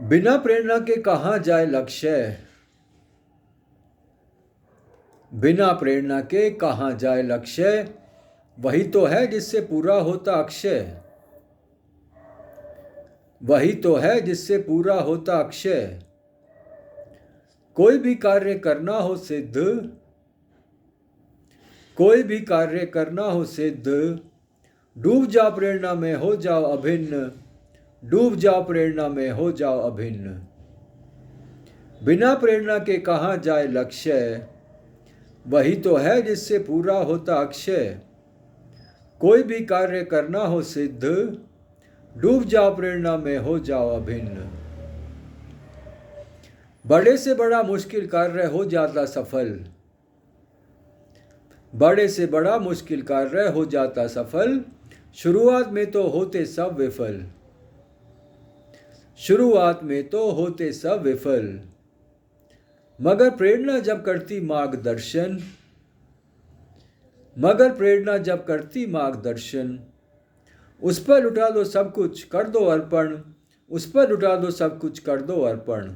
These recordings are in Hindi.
बिना प्रेरणा के कहाँ जाए लक्ष्य। बिना प्रेरणा के कहाँ जाए लक्ष्य, वही तो है जिससे पूरा होता अक्षय। वही तो है जिससे पूरा होता अक्षय। कोई भी कार्य करना हो सिद्ध, कोई भी कार्य करना हो सिद्ध, डूब जाओ प्रेरणा में हो जाओ अभिन्न। डूब जाओ प्रेरणा में हो जाओ अभिन्न। बिना प्रेरणा के कहाँ जाए लक्ष्य, वही तो है जिससे पूरा होता अक्षय। कोई भी कार्य करना हो सिद्ध, डूब जाओ प्रेरणा में हो जाओ अभिन्न। बड़े से बड़ा मुश्किल कार्य हो जाता सफल। बड़े से बड़ा मुश्किल कार्य हो जाता सफल, शुरुआत में तो होते सब विफल। शुरुआत में तो होते सब विफल, मगर प्रेरणा जब करती मार्गदर्शन। मगर प्रेरणा जब करती मार्गदर्शन, उस पर लुटा दो सब कुछ कर दो अर्पण। उस पर लुटा दो सब कुछ कर दो अर्पण।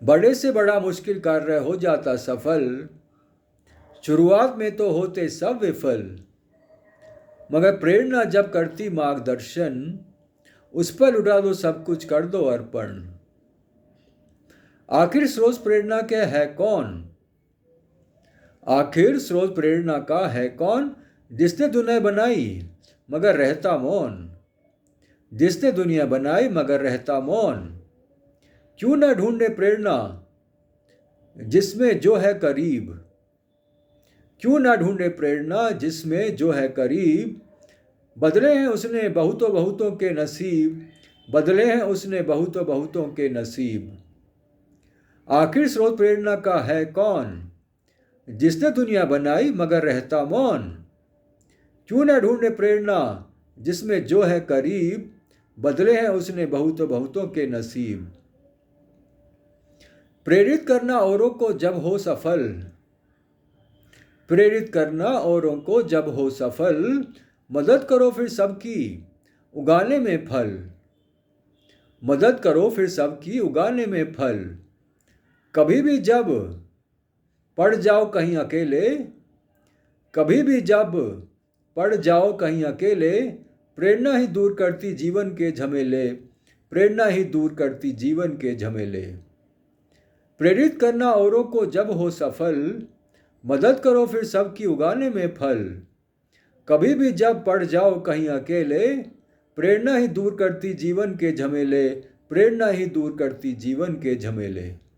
बड़े से बड़ा मुश्किल कार्य हो जाता सफल, शुरुआत में तो होते सब विफल, मगर प्रेरणा जब करती मार्गदर्शन, उस पर लुटा दो सब कुछ कर दो अर्पण। आखिर स्रोत प्रेरणा के है कौन। आखिर स्रोत प्रेरणा का है कौन, जिसने दुनिया बनाई मगर रहता मौन। जिसने दुनिया बनाई मगर रहता मौन। क्यों न ढूंढे प्रेरणा जिसमें जो है करीब। क्यों न ढूंढे प्रेरणा जिसमें जो है करीब। बदले हैं उसने बहुतों बहुतों के नसीब। बदले हैं उसने बहुतों बहुतों के नसीब। आखिर स्रोत प्रेरणा का है कौन, जिसने दुनिया बनाई मगर रहता मौन। क्यों न ढूंढे प्रेरणा जिसमें जो है करीब। बदले हैं उसने बहुतों बहुतों के नसीब। प्रेरित करना औरों को जब हो सफल। प्रेरित करना औरों को जब हो सफल, मदद करो फिर सबकी उगाने में फल। मदद करो फिर सबकी उगाने में फल। कभी भी जब पड़ जाओ कहीं अकेले। कभी भी जब पड़ जाओ कहीं अकेले, प्रेरणा ही दूर करती जीवन के झमेले। प्रेरणा ही दूर करती जीवन के झमेले। प्रेरित करना औरों को जब हो सफल, मदद करो फिर सबकी उगाने में फल। कभी भी जब पड़ जाओ कहीं अकेले, प्रेरणा ही दूर करती जीवन के झमेले। प्रेरणा ही दूर करती जीवन के झमेले।